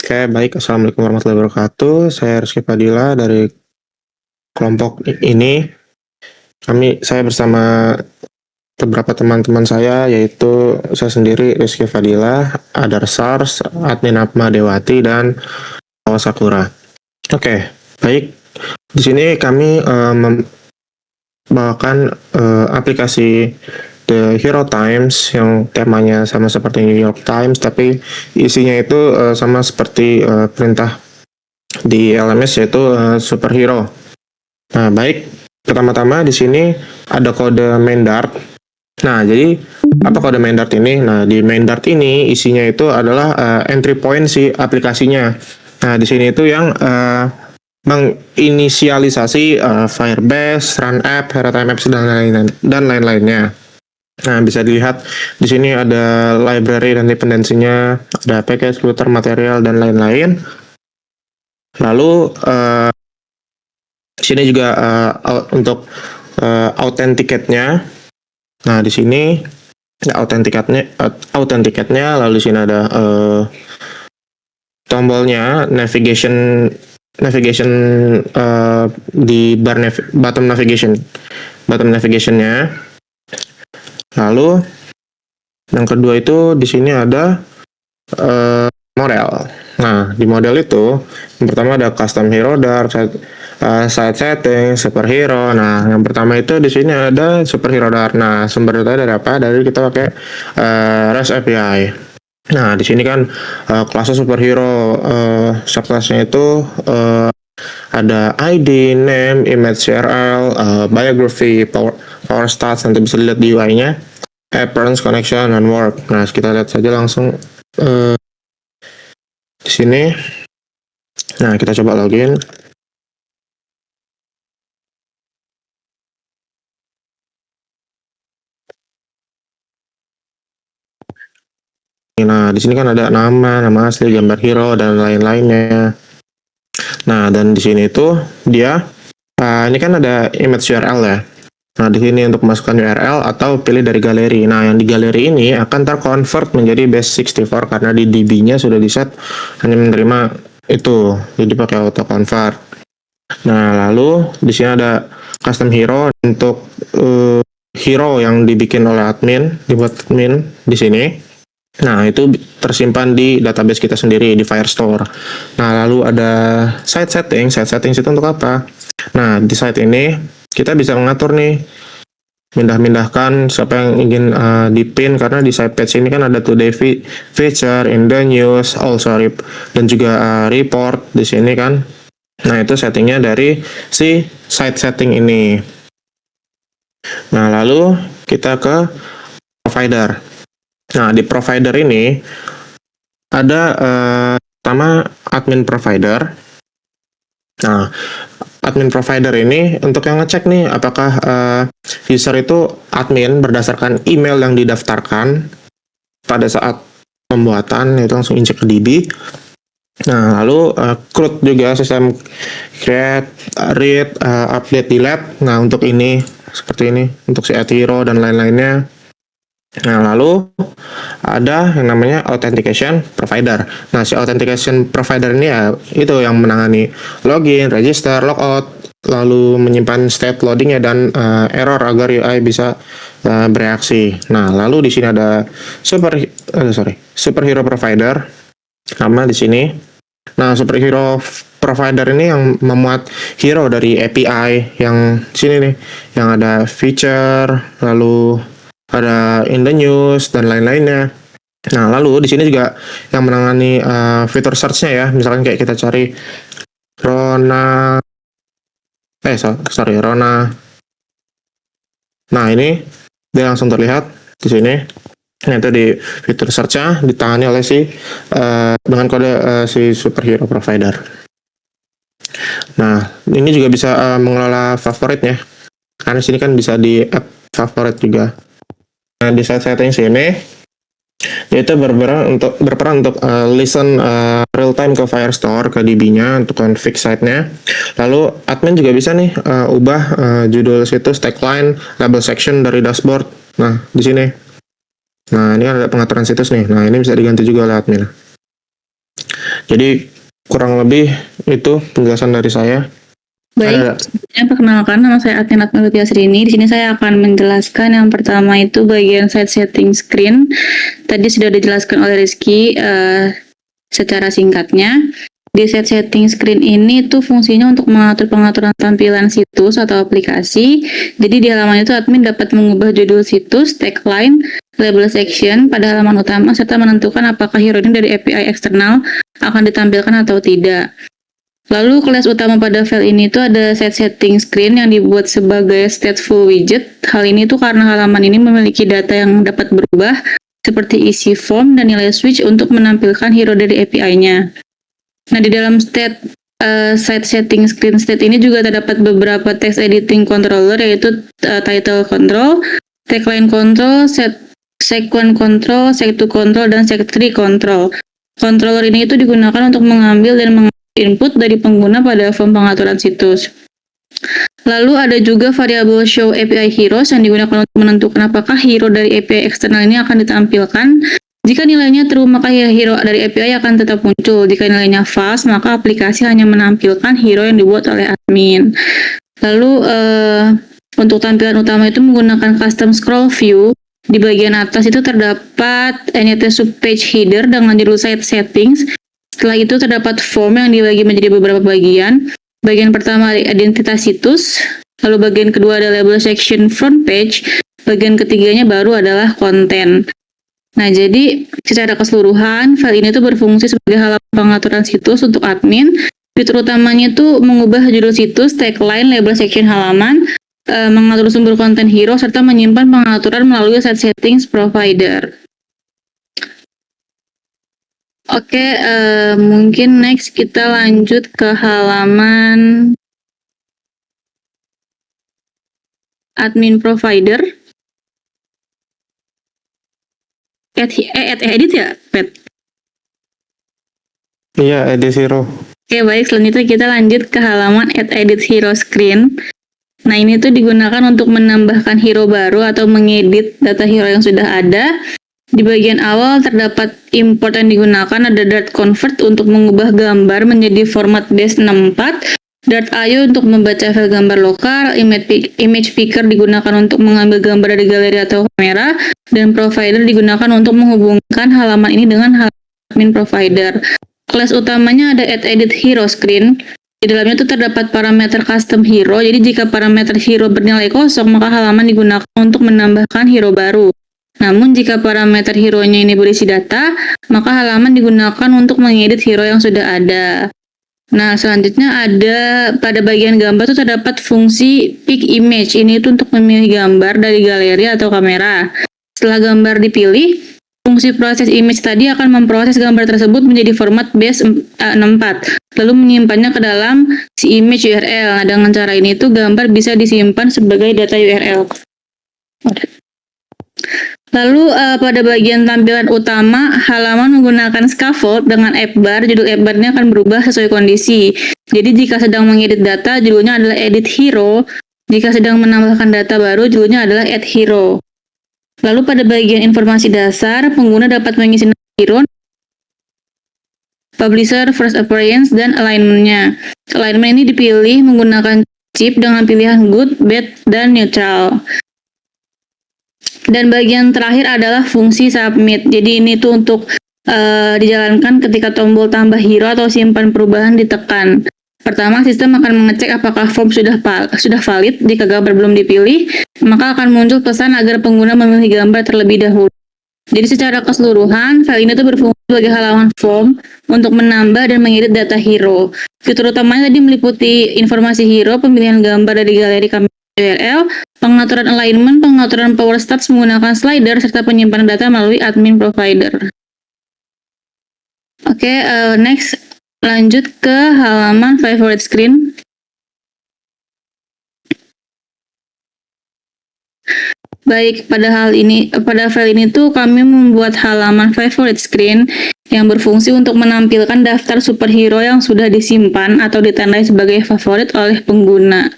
Oke, baik. Assalamualaikum warahmatullahi wabarakatuh. Saya Rizky Fadila dari kelompok ini. Saya bersama beberapa teman-teman saya, yaitu saya sendiri Rizky Fadila, Adar Sars, Admin Atma Dewati, dan Sakura. Oke, baik. Di sini kami membawakan aplikasi The Hero Times yang temanya sama seperti New York Times, tapi isinya itu sama seperti perintah di LMS, yaitu superhero. Nah, baik. Pertama-tama di sini ada kode main dart. Nah, jadi apa kode main dart ini? Nah, di main dart ini isinya itu adalah entry point si aplikasinya. Nah, di sini itu yang menginisialisasi Firebase, Run App, Time Apps, dan lain-lainnya. Nah, bisa dilihat di sini ada library dan dependensinya, ada package, router, material, dan lain-lain. Lalu di sini juga untuk authenticate-nya. Nah, di sini authenticate-nya, lalu di sini ada tombolnya navigation di bar bottom navigation-nya. Lalu yang kedua itu di sini ada model. Nah, di model itu yang pertama ada custom hero dart, site setting, superhero. Nah, yang pertama itu di sini ada superhero dart. Nah, sumber data dari apa? Dari kita pakai REST API. Nah, di sini kan kelasnya superhero, subclassnya itu ada ID, name, image URL, biography, power stats, nanti bisa dilihat di UI-nya, appearance, connection, dan work. Nah, kita lihat saja langsung di sini. Nah, kita coba login. Nah, di sini kan ada nama asli, gambar hero, dan lain-lainnya. Nah, dan di sini itu dia ini kan ada image URL ya. Nah, di sini untuk masukkan URL atau pilih dari galeri. Nah, yang di galeri ini akan terconvert menjadi base64 karena di DB-nya sudah di-set hanya menerima itu. Jadi pakai auto convert. Nah, lalu di sini ada custom hero untuk hero yang dibikin oleh dibuat admin di sini. Nah, itu tersimpan di database kita sendiri di Firestore. Nah, lalu ada site settings itu untuk apa? Nah, di site ini kita bisa mengatur nih, pindah-pindahkan siapa yang ingin dipin, karena di site page ini kan ada today feature, in the news, also dan juga report di sini kan. Nah, itu settingnya dari si site setting ini. Nah, lalu kita ke provider. Nah, di provider ini ada pertama admin provider. Nah, admin provider ini untuk yang ngecek nih apakah user itu admin berdasarkan email yang didaftarkan pada saat pembuatan, itu langsung injek ke DB. Nah, lalu CRUD juga, sistem create, read, update, delete. Nah, untuk ini seperti ini, untuk si hero dan lain-lainnya. Nah, lalu ada yang namanya authentication provider. Nah, si authentication provider ini ya itu yang menangani login, register, logout, lalu menyimpan state loadingnya dan error agar UI bisa bereaksi. Nah, lalu di sini ada superhero provider, nama di sini. Nah, superhero provider ini yang memuat hero dari API yang sini nih, yang ada feature, lalu ada in the news dan lain-lainnya. Nah, lalu di sini juga yang menangani fitur search-nya ya. Misalkan kayak kita cari Rona. Nah, ini dia langsung terlihat di sini. Nah, itu di fitur search-nya ditangani oleh dengan kode si superhero provider. Nah, ini juga bisa mengelola favoritnya. Karena sini kan bisa di add favorit juga. Nah, di site settings ini yaitu berperan untuk listen real time ke Firestore, ke DB-nya untuk config site-nya. Lalu admin juga bisa nih ubah judul situs, tagline, label section dari dashboard. Nah, di sini. Nah, ini ada pengaturan situs nih. Nah, ini bisa diganti juga oleh admin. Jadi kurang lebih itu penjelasan dari saya. Baik, perkenalkan, nama saya Atin Atmalutia Srini. Di sini saya akan menjelaskan yang pertama itu bagian site setting screen. Tadi sudah dijelaskan oleh Rizky secara singkatnya. Di site setting screen ini tuh fungsinya untuk mengatur pengaturan tampilan situs atau aplikasi. Jadi di halaman itu admin dapat mengubah judul situs, tagline, label section pada halaman utama serta menentukan apakah hero ini dari API eksternal akan ditampilkan atau tidak. Lalu kelas utama pada file ini tuh ada set setting screen yang dibuat sebagai stateful widget. Hal ini tuh karena halaman ini memiliki data yang dapat berubah seperti isi form dan nilai switch untuk menampilkan hero dari API-nya. Nah, di dalam site setting screen state ini juga terdapat beberapa text editing controller yaitu title control, tagline control, sequence control, set2 control, dan set3 control. Controller ini itu digunakan untuk mengambil dan input dari pengguna pada form pengaturan situs. Lalu ada juga variabel show API heroes yang digunakan untuk menentukan apakah hero dari API eksternal ini akan ditampilkan. Jika nilainya true, maka hero dari API akan tetap muncul. Jika nilainya false, maka aplikasi hanya menampilkan hero yang dibuat oleh admin. Lalu untuk tampilan utama itu menggunakan custom scroll view. Di bagian atas itu terdapat NYT subpage header dengan judul site settings. Setelah itu terdapat form yang dibagi menjadi beberapa bagian. Bagian pertama identitas situs, lalu bagian kedua ada label section front page, bagian ketiganya baru adalah konten. Nah, jadi secara keseluruhan file ini tuh berfungsi sebagai halaman pengaturan situs untuk admin. Fitur utamanya itu mengubah judul situs, tagline, label section halaman, mengatur sumber konten hero, serta menyimpan pengaturan melalui site settings provider. Oke, mungkin next kita lanjut ke halaman admin provider. Edit ya, Pet? Iya, edit hero. Oke, baik. Selanjutnya kita lanjut ke halaman edit hero screen. Nah, ini tuh digunakan untuk menambahkan hero baru atau mengedit data hero yang sudah ada. Di bagian awal terdapat import yang digunakan ada Dart convert untuk mengubah gambar menjadi format base64, Dart IO untuk membaca file gambar lokal, image picker digunakan untuk mengambil gambar dari galeri atau kamera, dan provider digunakan untuk menghubungkan halaman ini dengan halaman admin provider. Kelas utamanya ada edit hero screen. Di dalamnya itu terdapat parameter custom hero. Jadi jika parameter hero bernilai kosong, maka halaman digunakan untuk menambahkan hero baru. Namun jika parameter hero-nya ini berisi data, maka halaman digunakan untuk mengedit hero yang sudah ada. Nah, selanjutnya ada pada bagian gambar itu terdapat fungsi pick image. Ini itu untuk memilih gambar dari galeri atau kamera. Setelah gambar dipilih, fungsi proses image tadi akan memproses gambar tersebut menjadi format base64, lalu menyimpannya ke dalam si image URL. Nah, dengan cara ini tuh gambar bisa disimpan sebagai data URL. Lalu pada bagian tampilan utama, halaman menggunakan scaffold dengan app bar. Judul app bar ini akan berubah sesuai kondisi. Jadi jika sedang mengedit data, judulnya adalah edit hero. Jika sedang menambahkan data baru, judulnya adalah add hero. Lalu pada bagian informasi dasar, pengguna dapat mengisi nama hero, publisher, first appearance, dan alignment-nya. Alignment ini dipilih menggunakan chip dengan pilihan good, bad, dan neutral. Dan bagian terakhir adalah fungsi submit. Jadi ini tuh untuk dijalankan ketika tombol tambah hero atau simpan perubahan ditekan. Pertama, sistem akan mengecek apakah form sudah valid. Jika gambar belum dipilih, maka akan muncul pesan agar pengguna memilih gambar terlebih dahulu. Jadi secara keseluruhan, file ini tuh berfungsi sebagai halaman form untuk menambah dan mengedit data hero. Fitur utamanya tadi meliputi informasi hero, pemilihan gambar dari galeri kamera URL, pengaturan alignment, pengaturan power stats menggunakan slider, serta penyimpanan data melalui admin provider. Oke, next lanjut ke halaman favorite screen. Baik, pada file ini tuh kami membuat halaman favorite screen yang berfungsi untuk menampilkan daftar superhero yang sudah disimpan atau ditandai sebagai favorit oleh pengguna.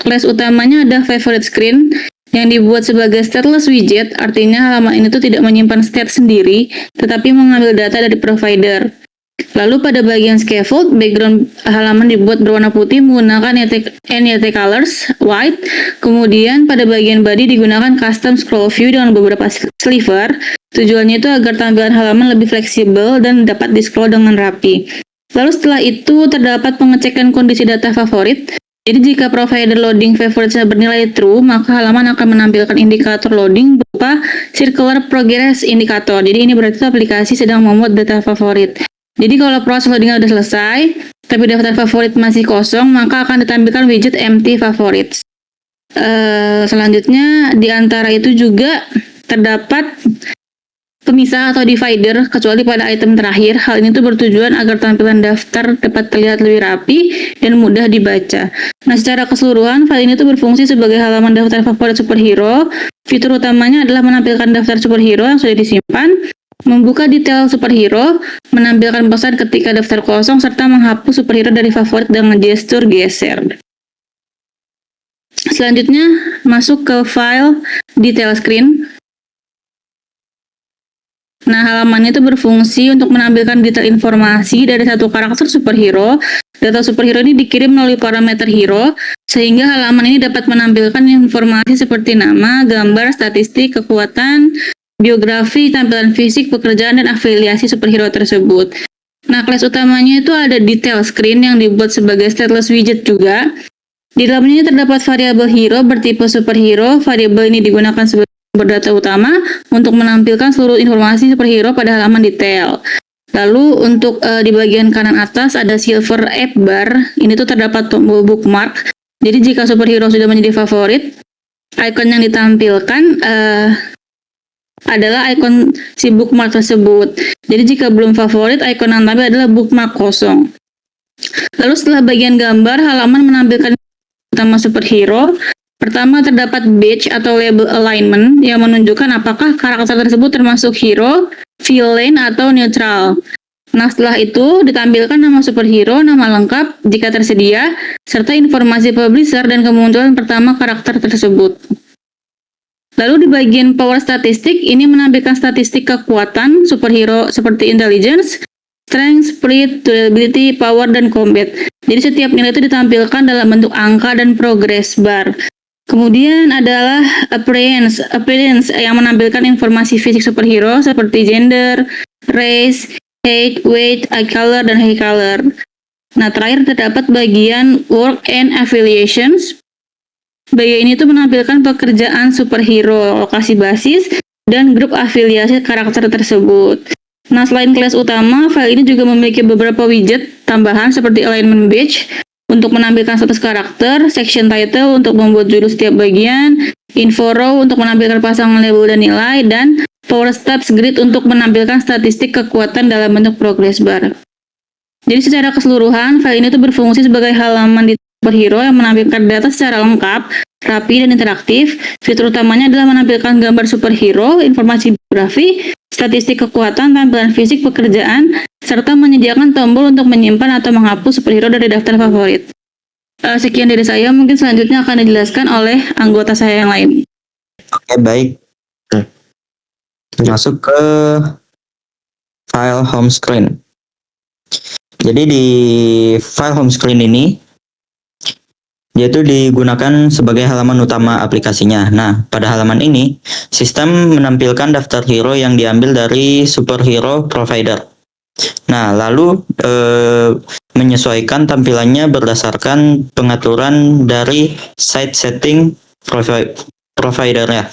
Kelas utamanya ada favorite screen yang dibuat sebagai stateless widget, artinya halaman ini tuh tidak menyimpan state sendiri, tetapi mengambil data dari provider. Lalu pada bagian scaffold, background halaman dibuat berwarna putih menggunakan NYT colors white. Kemudian pada bagian body digunakan custom scroll view dengan beberapa sliver. Tujuannya itu agar tampilan halaman lebih fleksibel dan dapat di-scroll dengan rapi. Lalu setelah itu terdapat pengecekan kondisi data favorit. Jadi jika provider loading favorites bernilai true, maka halaman akan menampilkan indikator loading berupa circular progress indicator. Jadi ini berarti aplikasi sedang memuat data favorit. Jadi kalau proses loadingnya sudah selesai, tapi daftar favorit masih kosong, maka akan ditampilkan widget empty favorites. Selanjutnya, di antara itu juga terdapat pemisah atau divider, kecuali pada item terakhir. Hal ini tuh bertujuan agar tampilan daftar dapat terlihat lebih rapi dan mudah dibaca. Nah, secara keseluruhan, file ini tuh berfungsi sebagai halaman daftar favorit superhero. Fitur utamanya adalah menampilkan daftar superhero yang sudah disimpan, membuka detail superhero, menampilkan pesan ketika daftar kosong, serta menghapus superhero dari favorit dengan gestur geser. Selanjutnya, masuk ke file detail screen. Nah, halaman itu berfungsi untuk menampilkan detail informasi dari satu karakter superhero. Data superhero ini dikirim melalui parameter hero, sehingga halaman ini dapat menampilkan informasi seperti nama, gambar, statistik, kekuatan, biografi, tampilan fisik, pekerjaan, dan afiliasi superhero tersebut. Nah, kelas utamanya itu ada detail screen yang dibuat sebagai stateless widget juga. Di dalamnya terdapat variabel hero bertipe superhero. Variabel ini digunakan sebagai sumber data utama untuk menampilkan seluruh informasi superhero pada halaman detail. Lalu untuk di bagian kanan atas ada silver app bar. Ini tuh terdapat tombol bookmark. Jadi jika superhero sudah menjadi favorit, icon yang ditampilkan adalah icon si bookmark tersebut. Jadi jika belum favorit, icon yang tampil adalah bookmark kosong. Lalu setelah bagian gambar, halaman menampilkan utama superhero. Pertama terdapat badge atau label alignment yang menunjukkan apakah karakter tersebut termasuk hero, villain, atau neutral. Nah, setelah itu ditampilkan nama superhero, nama lengkap jika tersedia, serta informasi publisher dan kemunculan pertama karakter tersebut. Lalu di bagian power statistik, ini menampilkan statistik kekuatan superhero seperti intelligence, strength, speed, durability, power, dan combat. Jadi setiap nilai itu ditampilkan dalam bentuk angka dan progress bar. Kemudian adalah appearance yang menampilkan informasi fisik superhero seperti gender, race, height, weight, eye color, dan hair color. Nah, terakhir terdapat bagian work and affiliations. Bagian ini tuh menampilkan pekerjaan superhero, lokasi basis, dan grup afiliasi karakter tersebut. Nah, selain kelas utama, file ini juga memiliki beberapa widget tambahan seperti alignment badge untuk menampilkan status karakter, section title untuk membuat judul setiap bagian, info row untuk menampilkan pasangan label dan nilai, dan power stats grid untuk menampilkan statistik kekuatan dalam bentuk progress bar. Jadi secara keseluruhan, file ini tuh berfungsi sebagai halaman di superhero yang menampilkan data secara lengkap, rapi, dan interaktif. Fitur utamanya adalah menampilkan gambar superhero, informasi biografi, statistik kekuatan, tampilan fisik, pekerjaan, serta menyediakan tombol untuk menyimpan atau menghapus superhero dari daftar favorit. Sekian dari saya, mungkin selanjutnya akan dijelaskan oleh anggota saya yang lain. Oke, baik. Masuk ke file home screen. Jadi di file home screen ini, dia itu digunakan sebagai halaman utama aplikasinya. Nah, pada halaman ini, sistem menampilkan daftar hero yang diambil dari superhero provider. Nah, lalu menyesuaikan tampilannya berdasarkan pengaturan dari site setting providernya.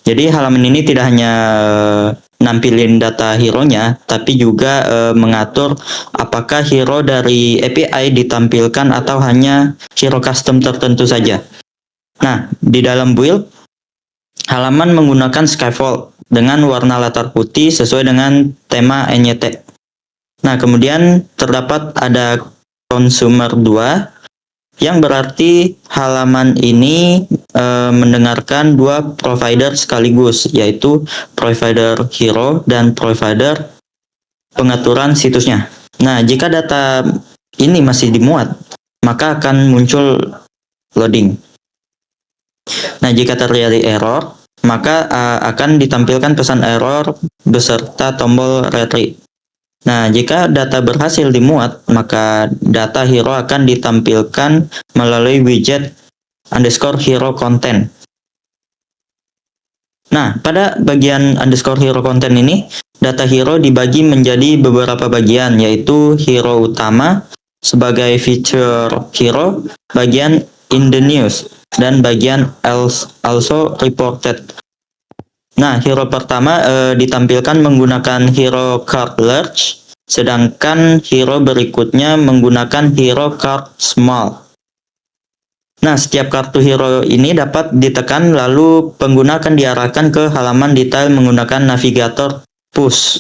Jadi halaman ini tidak hanya nampilin data hero-nya, tapi juga mengatur apakah hero dari API ditampilkan atau hanya hero custom tertentu saja. Nah, di dalam build, halaman menggunakan scaffold dengan warna latar putih sesuai dengan tema NYT. Nah, kemudian terdapat ada consumer 2, yang berarti halaman ini mendengarkan dua provider sekaligus, yaitu provider hero dan provider pengaturan situsnya. Nah, jika data ini masih dimuat, maka akan muncul loading. Nah, jika terjadi error, maka akan ditampilkan pesan error beserta tombol retrieve. Nah, jika data berhasil dimuat, maka data hero akan ditampilkan melalui widget underscore hero content. Nah, pada bagian underscore hero content ini, data hero dibagi menjadi beberapa bagian, yaitu hero utama sebagai feature hero, bagian in the news, dan bagian also reported. Nah, hero pertama ditampilkan menggunakan hero card large, sedangkan hero berikutnya menggunakan hero card small. Nah, setiap kartu hero ini dapat ditekan lalu pengguna akan diarahkan ke halaman detail menggunakan navigator push.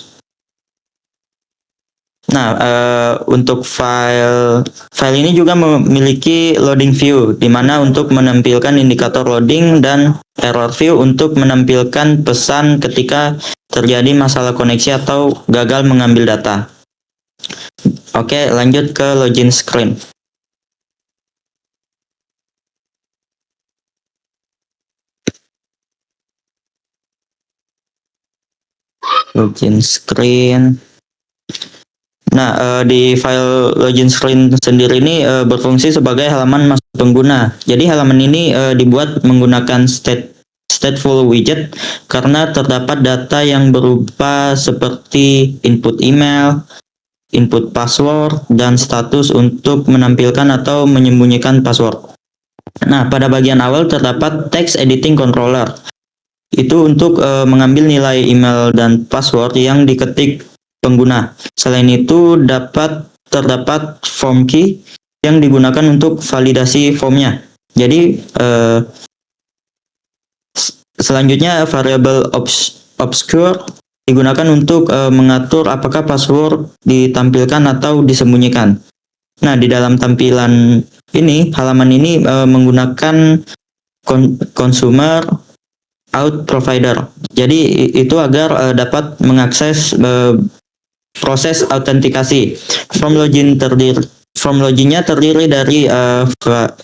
Nah, untuk file ini juga memiliki loading view, di mana untuk menampilkan indikator loading dan error view untuk menampilkan pesan ketika terjadi masalah koneksi atau gagal mengambil data. Oke, lanjut ke login screen. Login screen. Nah, di file login screen sendiri ini berfungsi sebagai halaman masuk pengguna. Jadi halaman ini dibuat menggunakan stateful widget karena terdapat data yang berupa seperti input email, input password, dan status untuk menampilkan atau menyembunyikan password. Nah, pada bagian awal terdapat text editing controller. Itu untuk mengambil nilai email dan password yang diketik pengguna. Selain itu terdapat form key yang digunakan untuk validasi formnya. Jadi selanjutnya variabel obscure digunakan untuk mengatur apakah password ditampilkan atau disembunyikan. Nah, di dalam tampilan ini, halaman ini menggunakan consumer out provider. Jadi itu agar dapat mengakses proses autentikasi. From loginnya terdiri dari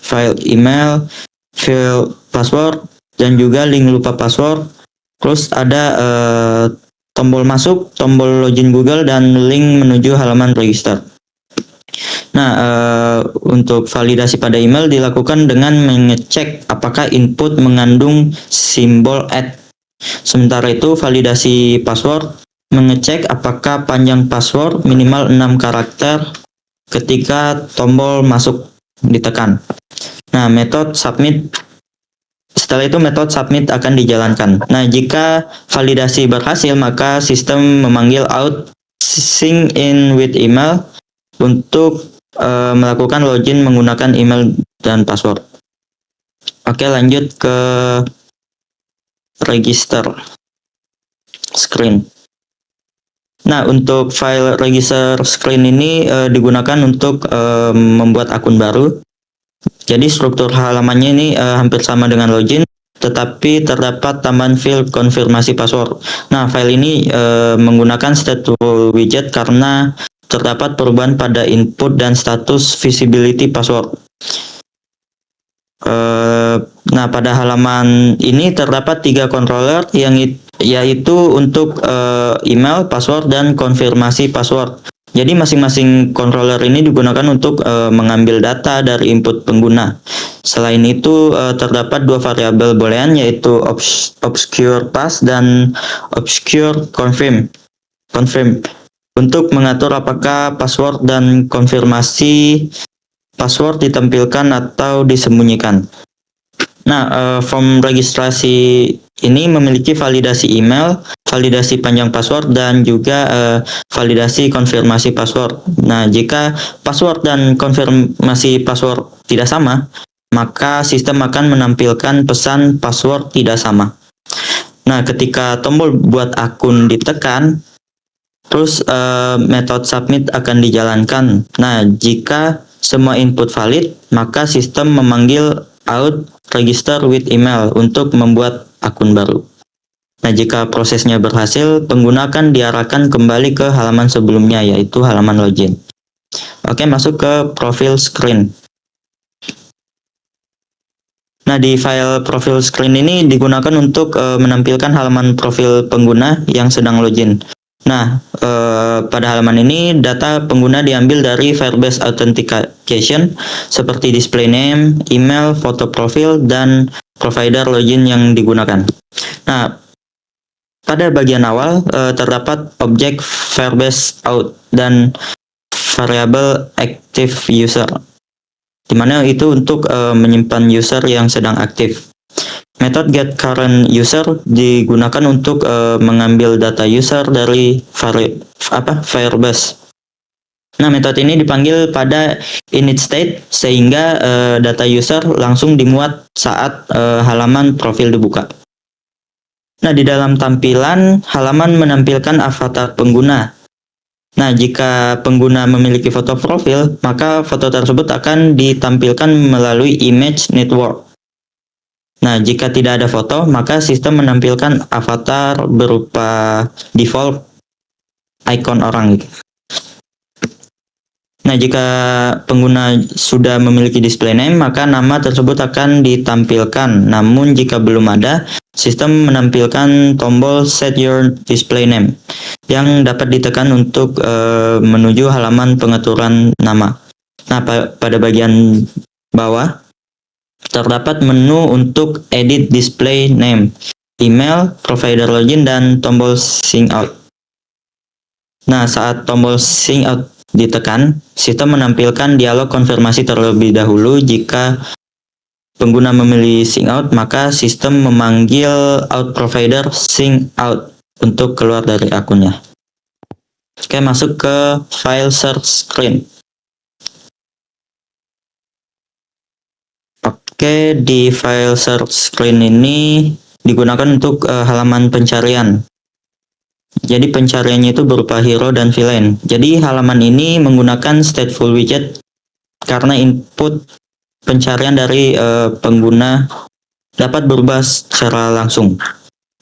file email, file password, dan juga link lupa password. Terus ada tombol masuk, tombol login Google, dan link menuju halaman register. Nah, untuk validasi pada email dilakukan dengan mengecek apakah input mengandung simbol @ Sementara itu, validasi password mengecek apakah panjang password minimal 6 karakter ketika tombol masuk ditekan. Nah, setelah itu metode submit akan dijalankan. Nah, jika validasi berhasil, maka sistem memanggil out sync in with email untuk melakukan login menggunakan email dan password. Oke, lanjut ke register screen. Nah, untuk file register screen ini digunakan untuk membuat akun baru. Jadi struktur halamannya ini hampir sama dengan login, tetapi terdapat tambahan field konfirmasi password. Nah, file ini menggunakan stateful widget karena terdapat perubahan pada input dan status visibility password. Nah, pada halaman ini terdapat 3 controller yaitu untuk email, password, dan konfirmasi password. Jadi masing-masing controller ini digunakan untuk mengambil data dari input pengguna. Selain itu terdapat 2 variabel boolean yaitu obscure pass dan obscure confirm untuk mengatur apakah password dan konfirmasi password ditampilkan atau disembunyikan. Nah, form registrasi ini memiliki validasi email, validasi panjang password, dan juga validasi konfirmasi password. Nah, jika password dan konfirmasi password tidak sama, maka sistem akan menampilkan pesan password tidak sama. Nah, ketika tombol buat akun ditekan, terus metode submit akan dijalankan. Nah, jika semua input valid, maka sistem memanggil out register with email untuk membuat akun baru. Nah, jika prosesnya berhasil, pengguna akan diarahkan kembali ke halaman sebelumnya, yaitu halaman login. Oke, masuk ke profile screen. Nah, di file profile screen ini digunakan untuk menampilkan halaman profil pengguna yang sedang login. Nah, pada halaman ini data pengguna diambil dari Firebase Authentication seperti display name, email, foto profil, dan provider login yang digunakan. Nah, pada bagian awal terdapat objek Firebase Auth dan variabel active user, di mana itu untuk menyimpan user yang sedang aktif. Metode get current user digunakan untuk mengambil data user dari Firebase. Nah, metode ini dipanggil pada init state sehingga data user langsung dimuat saat halaman profil dibuka. Nah, di dalam tampilan, halaman menampilkan avatar pengguna. Nah, jika pengguna memiliki foto profil, maka foto tersebut akan ditampilkan melalui image network. Nah, jika tidak ada foto, maka sistem menampilkan avatar berupa default icon orang. Nah, jika pengguna sudah memiliki display name, maka nama tersebut akan ditampilkan. Namun, jika belum ada, sistem menampilkan tombol set your display name yang dapat ditekan untuk menuju halaman pengaturan nama. Nah, pada bagian bawah, terdapat menu untuk edit display name, email, provider login, dan tombol sync out. Nah, saat tombol sync out ditekan, sistem menampilkan dialog konfirmasi terlebih dahulu. Jika pengguna memilih sync out, maka sistem memanggil out provider sync out untuk keluar dari akunnya. Oke, masuk ke file search screen. Oke, di file search screen ini digunakan untuk halaman pencarian. Jadi pencariannya itu berupa hero dan villain. Jadi halaman ini menggunakan stateful widget karena input pencarian dari pengguna dapat berubah secara langsung.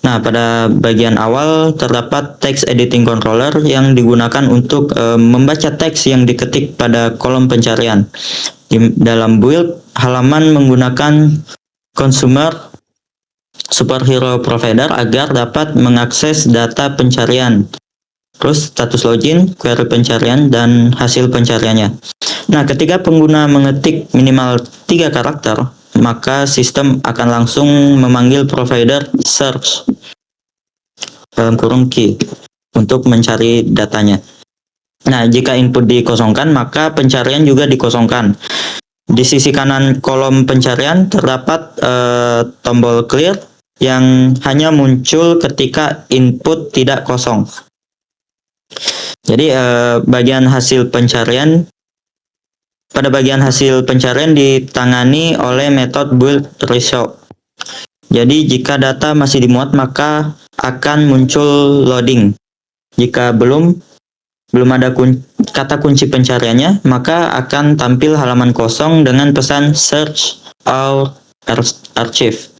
Nah, pada bagian awal terdapat text editing controller yang digunakan untuk membaca teks yang diketik pada kolom pencarian. Di dalam build, halaman menggunakan consumer superhero provider agar dapat mengakses data pencarian, terus status login, query pencarian, dan hasil pencariannya. Nah, ketika pengguna mengetik minimal 3 karakter, maka sistem akan langsung memanggil provider search dalam kurung key untuk mencari datanya. Nah, jika input dikosongkan, maka pencarian juga dikosongkan. Di sisi kanan kolom pencarian terdapat tombol clear yang hanya muncul ketika input tidak kosong. Jadi bagian hasil pencarian ditangani oleh metode build result. Jadi jika data masih dimuat, maka akan muncul loading. Jika belum ada kata kunci pencariannya, maka akan tampil halaman kosong dengan pesan search or archive.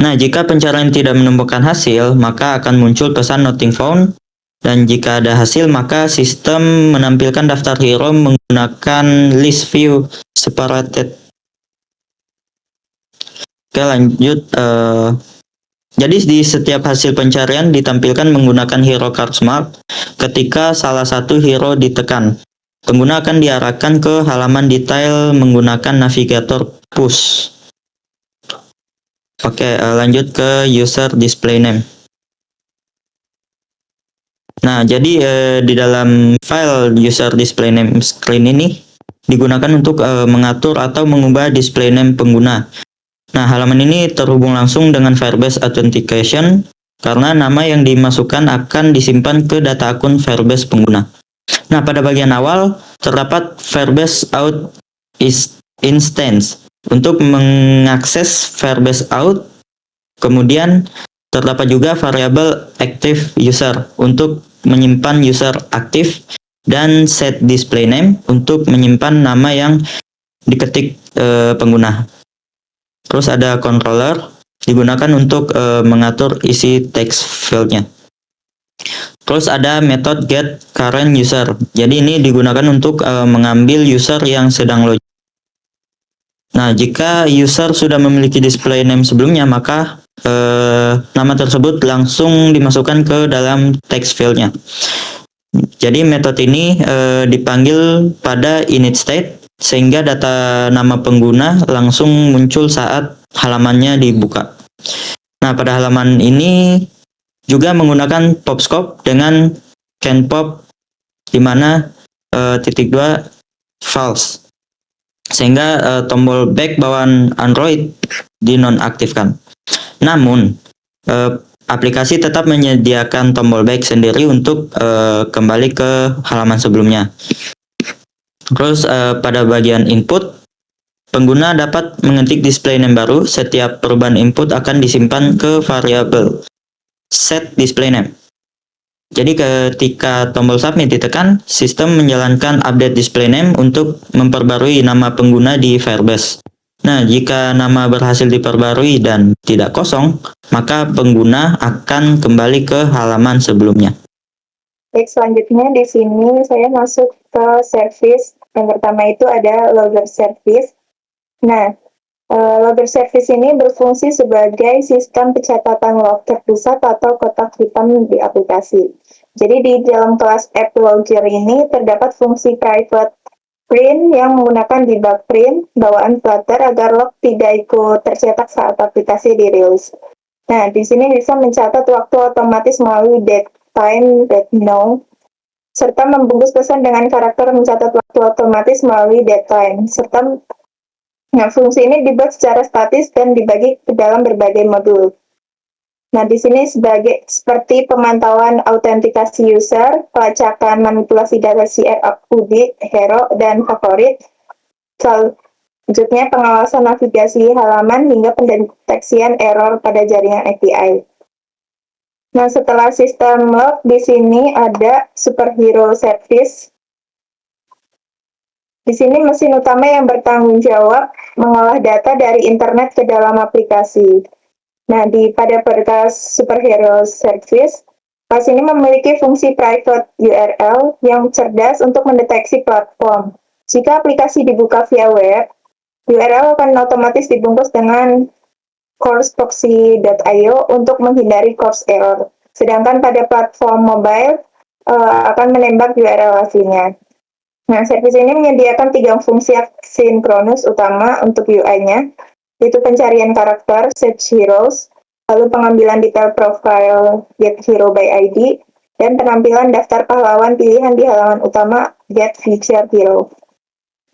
Nah, jika pencarian tidak menemukan hasil, maka akan muncul pesan nothing found. Dan jika ada hasil, maka sistem menampilkan daftar hero menggunakan list view separated. Oke, lanjut. Jadi di setiap hasil pencarian ditampilkan menggunakan hero cards mark. Ketika salah satu hero ditekan, pengguna akan diarahkan ke halaman detail menggunakan navigator push. Oke, lanjut ke user display name. Nah, jadi di dalam file user display name screen ini digunakan untuk mengatur atau mengubah display name pengguna. Nah, halaman ini terhubung langsung dengan Firebase Authentication karena nama yang dimasukkan akan disimpan ke data akun Firebase pengguna. Nah, pada bagian awal terdapat Firebase Auth instance untuk mengakses Firebase Auth. Kemudian terdapat juga variabel active user untuk menyimpan user aktif dan set display name untuk menyimpan nama yang diketik pengguna. Terus ada controller digunakan untuk mengatur isi text fieldnya. Terus ada metode get current user. Jadi ini digunakan untuk mengambil user yang sedang login. Nah, jika user sudah memiliki display name sebelumnya, maka nama tersebut langsung dimasukkan ke dalam text fieldnya. Jadi metode ini dipanggil pada init state sehingga data nama pengguna langsung muncul saat halamannya dibuka. Nah, pada halaman ini juga menggunakan popscope dengan canpop di mana titik 2 false. Sehingga tombol back bawaan Android dinonaktifkan. Namun, aplikasi tetap menyediakan tombol back sendiri untuk kembali ke halaman sebelumnya. Terus pada bagian input, pengguna dapat mengetik display name baru. Setiap perubahan input akan disimpan ke variabel set display name. Jadi ketika tombol submit ditekan, sistem menjalankan update display name untuk memperbarui nama pengguna di Firebase. Nah, jika nama berhasil diperbarui dan tidak kosong, maka pengguna akan kembali ke halaman sebelumnya. Baik, selanjutnya di sini saya masuk ke service. Yang pertama itu ada logger service. Nah, logger service ini berfungsi sebagai sistem pencatatan log terpusat atau kotak hitam di aplikasi. Jadi di dalam kelas app logger ini terdapat fungsi private print yang menggunakan debug print bawaan Flutter agar log tidak ikut tercetak saat aplikasi dirilis. Nah, di sini bisa mencatat waktu otomatis melalui datetime, datenow, serta membungkus pesan dengan karakter mencatat waktu otomatis melalui datetime, serta fungsi ini dibuat secara statis dan dibagi ke dalam berbagai modul. Nah, di sini seperti pemantauan autentikasi user, pelacakan manipulasi data CR, audit, hero, dan favorit. Selanjutnya pengawasan navigasi halaman hingga pendeteksian error pada jaringan API. Nah, setelah sistem log, di sini ada superhero service. Di sini mesin utama yang bertanggung jawab mengolah data dari internet ke dalam aplikasi. Nah, pada berkas superhero service, kelas ini memiliki fungsi private URL yang cerdas untuk mendeteksi platform. Jika aplikasi dibuka via web, URL akan otomatis dibungkus dengan courseproxy.io untuk menghindari course error. Sedangkan pada platform mobile akan menembak URL aslinya. Nah, service ini menyediakan 3 fungsi asinkronus utama untuk UI-nya, yaitu pencarian karakter, search heroes, lalu pengambilan detail profile get hero by ID, dan penampilan daftar pahlawan pilihan di halaman utama get feature hero.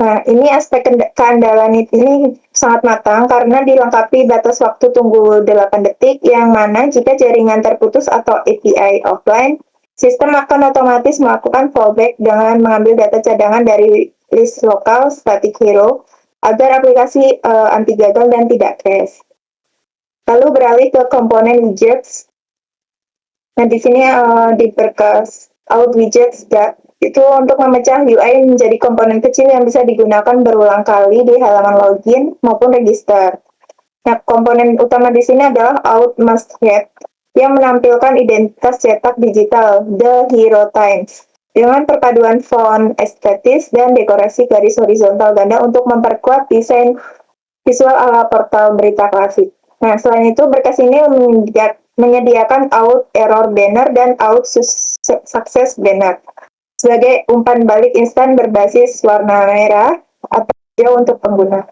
Nah, ini aspek keandalan ini sangat matang karena dilengkapi batas waktu tunggu 8 detik, yang mana jika jaringan terputus atau API offline, sistem akan otomatis melakukan fallback dengan mengambil data cadangan dari list lokal static hero agar aplikasi anti gagal dan tidak crash. Lalu beralih ke komponen widgets. Nah, di sini di berkas out widgets itu untuk memecah UI menjadi komponen kecil yang bisa digunakan berulang kali di halaman login maupun register. Nah, komponen utama di sini adalah out must have yang menampilkan identitas cetak digital The Hero Times dengan perpaduan font estetis dan dekorasi garis horizontal ganda untuk memperkuat desain visual ala portal berita klasik. Nah, selain itu berkas ini menyediakan out error banner dan out success banner sebagai umpan balik instan berbasis warna merah atau hijau untuk pengguna.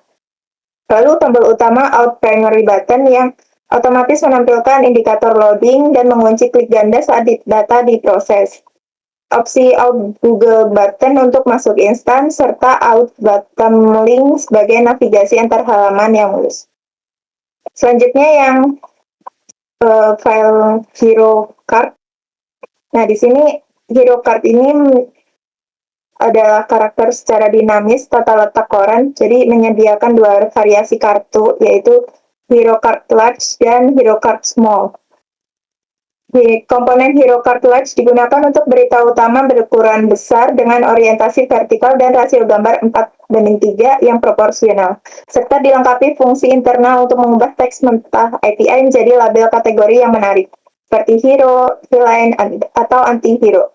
Lalu tombol utama out primary button yang otomatis menampilkan indikator loading dan mengunci klik ganda saat data diproses. Opsi out Google button untuk masuk instan, serta out button link sebagai navigasi antar halaman yang mulus. Selanjutnya yang file hero card. Nah, di sini hero card ini adalah karakter secara dinamis tata letak koran, jadi menyediakan 2 variasi kartu, yaitu Hero Card Large dan Hero Card Small. Di komponen Hero Card Large digunakan untuk berita utama berukuran besar dengan orientasi vertikal dan rasio gambar 4:3 yang proporsional, serta dilengkapi fungsi internal untuk mengubah teks mentah API menjadi label kategori yang menarik, seperti hero, villain, atau anti-hero.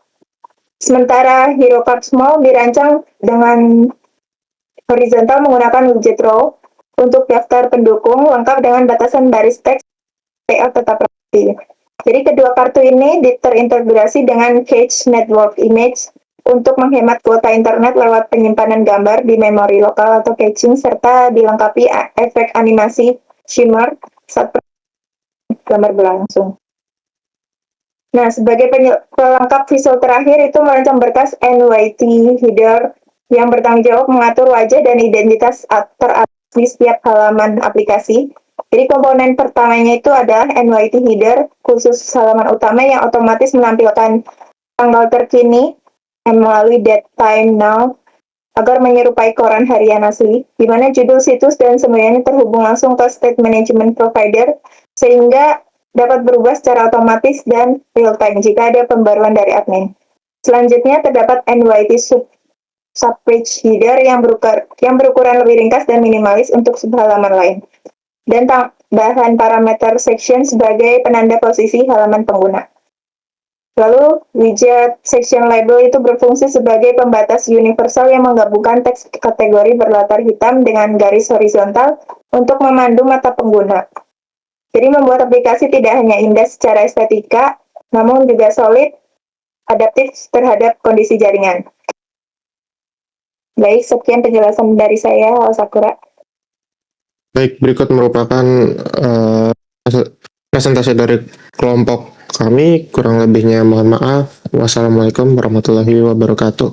Sementara Hero Card Small dirancang dengan horizontal menggunakan widget row untuk daftar pendukung lengkap dengan batasan baris teks PL tetap aktif. Jadi kedua kartu ini terintegrasi dengan Cache Network Image untuk menghemat kuota internet lewat penyimpanan gambar di memori lokal atau caching, serta dilengkapi efek animasi shimmer saat gambar berlangsung. Nah, sebagai pelengkap visual terakhir itu merancang berkas NYT header yang bertanggung jawab mengatur wajah dan identitas teratas di setiap halaman aplikasi. Jadi komponen pertamanya itu adalah NYT header khusus halaman utama yang otomatis menampilkan tanggal terkini melalui date time now agar menyerupai koran harian asli, di mana judul situs dan semuanya terhubung langsung ke state management provider sehingga dapat berubah secara otomatis dan real time jika ada pembaruan dari admin. Selanjutnya terdapat NYT subpage header yang berukuran lebih ringkas dan minimalis untuk subhalaman lain. Dan tambahan parameter section sebagai penanda posisi halaman pengguna. Lalu, widget section label itu berfungsi sebagai pembatas universal yang menggabungkan teks kategori berlatar hitam dengan garis horizontal untuk memandu mata pengguna. Jadi membuat aplikasi tidak hanya indah secara estetika, namun juga solid, adaptif terhadap kondisi jaringan. Baik, sekian penjelasan dari saya, Sakura. Baik, berikut merupakan presentasi dari kelompok kami. Kurang lebihnya mohon maaf. Wassalamualaikum warahmatullahi wabarakatuh.